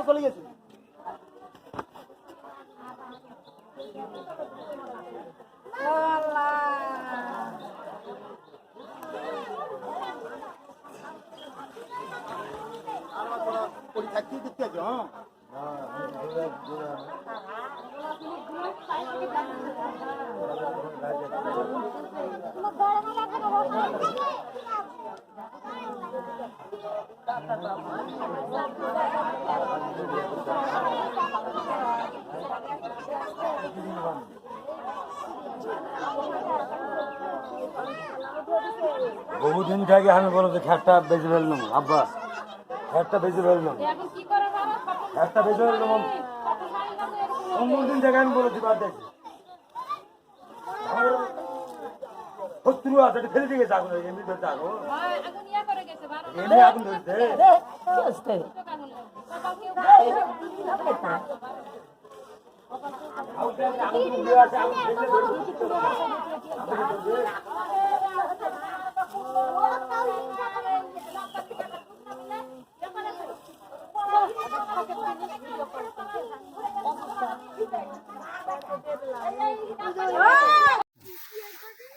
চলে গেছে। বহুদিন থেকে আমি বলো যে খ্যাটটা বেঁচে ফেললাম আব্বা, খ্যাটটা বেঁচে ফেললাম, খ্যাটটা বেঁচে ফেললাম। অন্যদিন থেকে আমি বলেছি বাদ দেখি শত্রু আছে ফেলে দিয়ে গেছে আগুন, এমনি ধরতে আগুন, এমনি আগুন ধরছে।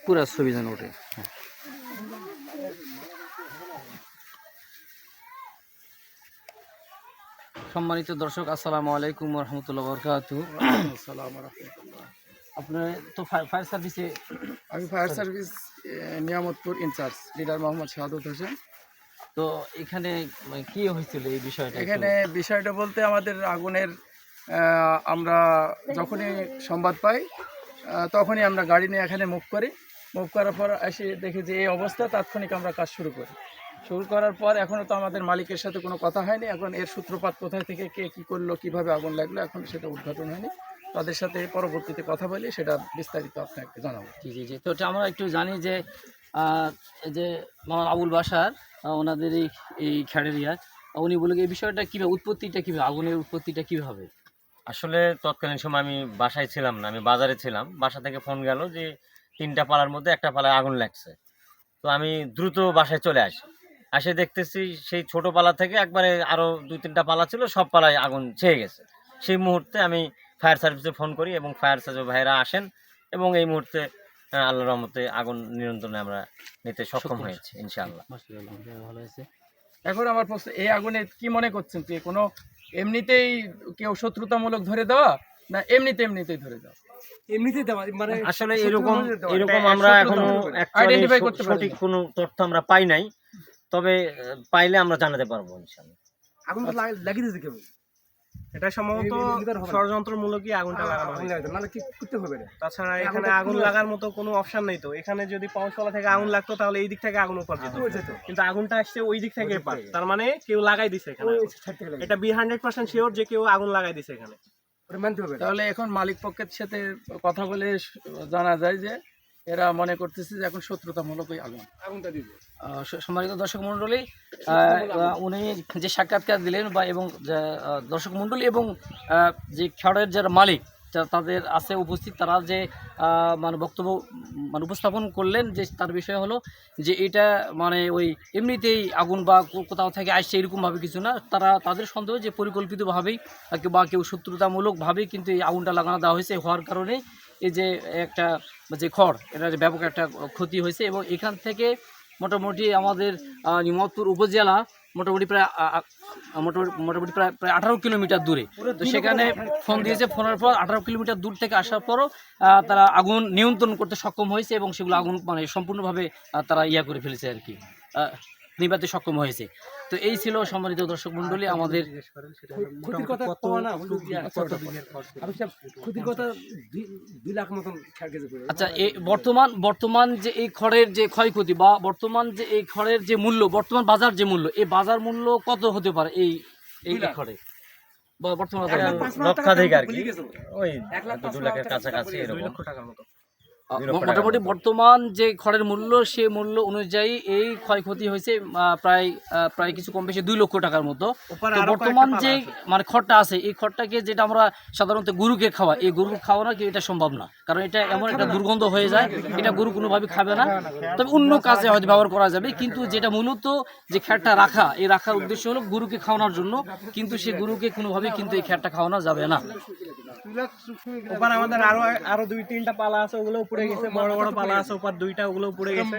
পুরা ছবি যেন ওঠে। সম্মানিত দর্শক, আসসালামু আলাইকুম রহমতুল্লাহ বরকাতু। আপনার তো ফায়ার সার্ভিসে? আমি fire service Niamatpur incharge leader Mohammad Shahadat Hossain. তো এখানে কি হয়েছিল এই বিষয়টা? এখানে বিষয়টা বলতে আমাদের আগুনের আমরা যখনই সংবাদ পাই তখনই আমরা গাড়ি নিয়ে এখানে মুভ করি। মুভ করার পর এসে দেখি যে এই অবস্থা, তাৎক্ষণিক আমরা কাজ শুরু করি। শুরু করার পর এখনও তো আমাদের মালিকের সাথে কোনো কথা হয়নি। এখন এর সূত্রপাত কোথায় থেকে, কে কী করলো, কীভাবে আগুন লাগলো, এখন সেটা উদ্ঘাটন হয়নি। তাদের সাথে পরবর্তীতে কথা বলি, সেটা বিস্তারিত আপনাকে জানাবো। জি জি জি। তো এটা আমরা একটু জানি যে এই যে মোহাম্মদ আবুল বাশার ওনাদের এই খ্যাডেরিয়া, উনি বলে এই বিষয়টা কীভাবে, উৎপত্তিটা কীভাবে, আগুনের উৎপত্তিটা কীভাবে? আসলে তৎকালীন সময় আমি বাসায় ছিলাম না, আমি বাজারে ছিলাম। বাসা থেকে ফোন গেল যে 3টা পালার মধ্যে একটা পালায় আগুন লাগছে। তো আমি দ্রুত বাসায় চলে আসে দেখতেছি সেই ছোট পালা থেকে একবারে আরও 2-3টা পালা ছিল, সব পালায় আগুন ছেয়ে গেছে। সেই মুহূর্তে আমি ফায়ার সার্ভিসে ফোন করি এবং ফায়ার সার্ভিস ভাইরা আসেন এবং এই মুহূর্তে আল্লাহর রহমতে আগুন নিয়ন্ত্রণে আমরা নিতে সক্ষম হয়েছি ইনশাআল্লাহ। ভালো হয়েছে। এখন আমার প্রশ্ন, এই আগুনে কি মনে করছেন যে কোনো এমনিতেই কেউ শত্রুতামূলক ধরে দেওয়া, না এমনিতেই ধরে দেওয়া? এমনিতেই দেওয়া, মানে আসলে এরকম আমরা এখনো আইডেন্টিফাই করতে পারি সঠিক কোনো তথ্য আমরা পাই নাই, তবে পাইলে আমরা জানাতে পারবো ইনশাআল্লাহ। আগুন লাগিয়ে দিতে কেউ, এটা সম্ভবত ষড়যন্ত্রমূলকই আগুনটা লাগানো হয়েছে। মানে কি করতে হবে? তাছাড়া এখানে আগুন লাগার মতো কোনো অপশন নেই। তো এখানে যদি পাউচতলা থেকে আগুন লাগতো তাহলে এই দিক থেকে আগুন উপর যেত, কিন্তু আগুনটা আসছে ওই দিক থেকে এপার। তার মানে কেউ লাগাই দিছে এখানে। এটা 100% শিওর যে কেউ আগুন লাগাই দিছে এখানে। মানতে হবে। তাহলে এখন মালিক পক্ষের সাথে কথা বলে জানা যায় যে এরা মনে করতেছে যে এখন শত্রুতামূলক ওই আগুনটা দিবে। সম্মানিত দর্শক মণ্ডলী, উনি যে সাক্ষাৎকার দিলেন বা এবং দর্শক মণ্ডলী এবং যে খ্যাডের যারা মালিক তাদের আছে উপস্থিত, তারা যে মানে বক্তব্য মানে উপস্থাপন করলেন যে তার বিষয় হলো যে এটা মানে ওই এমনিতেই আগুন বা কোথাও থেকে আসছে এরকমভাবে কিছু না। তাদের সন্দেহ যে পরিকল্পিতভাবেই বা কেউ শত্রুতামূলকভাবেই কিন্তু এই আগুনটা লাগানো দেওয়া হয়েছে, হওয়ার কারণে এই যে একটা যে খড়, এটা যে ব্যাপক একটা ক্ষতি হয়েছে। এবং এখান থেকে মোটামুটি আমাদের নিয়ামতপুর উপজেলা মোটামুটি প্রায় 18 কিলোমিটার দূরে। তো সেখানে ফোন দিয়েছে, ফোনের পর 18 কিলোমিটার দূর থেকে আসার পরও তারা আগুন নিয়ন্ত্রণ করতে সক্ষম হয়েছে এবং সেগুলো আগুন মানে সম্পূর্ণভাবে তারা করে ফেলেছে আর কি, নিভাতে সক্ষম হয়েছে। তো এই ছিল সম্মানিত দর্শক মণ্ডলী আমাদের ক্ষতির কথা। ক্ষতির কথা 2 লাখ মতন। আচ্ছা, এই বর্তমান যে এই খড়ের যে ক্ষয়ক্ষতি বা বর্তমান যে এই খড়ের যে মূল্য, বর্তমান বাজার যে মূল্য, এই বাজার মূল্য কত হতে পারে এই খড়ে বা বর্তমান লক্ষাধিক আর কি, ওই 2 লাখের কাছাকাছি, এরকম 2 লক্ষ টাকার মতো। মোটামুটি বর্তমান যে খড়ের মূল্য সে মূল্য অনুযায়ী এই ক্ষয়ক্ষতি হয়েছে প্রায় কিছু কম বেশি 2 লক্ষ টাকার মতো। তো বর্তমান যে মানে খড়টা আছে এই খড়টাকে যেটা আমরা সাধারণত গরুকে খাওয়া, এই গরু খাওয়ানো কি এটা সম্ভব না, কারণ এটা এমন একটা দুর্গন্ধ হয়ে যায়, এটা গরু কোনোভাবে খাবে না। তবে অন্য কাজে হয়তো ব্যবহার করা যাবে, কিন্তু যেটা মূলত যে খ্যারটা রাখা, এই রাখার উদ্দেশ্য হলো গরুকে খাওয়ানোর জন্য, কিন্তু সে গরুকে কোনোভাবে কিন্তু এই খ্যারটা খাওয়ানো যাবে না। ওপার আমাদের আরো 2-3টা পালা আছে, ওগুলো পুড়ে গেছে। বড় বড় পালা আছে ওপার 2টা, ওগুলো পুড়ে গেছে।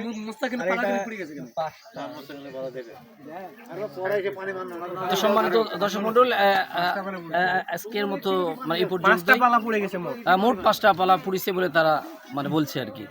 তো সম্মানিত দর্শক মণ্ডল, আজকের মতো মানে এই পর্যন্ত 5টা পালা পুড়ে গেছে মোট 5টা পালা পুড়িছে বলে তারা মানে বলছে আর কি।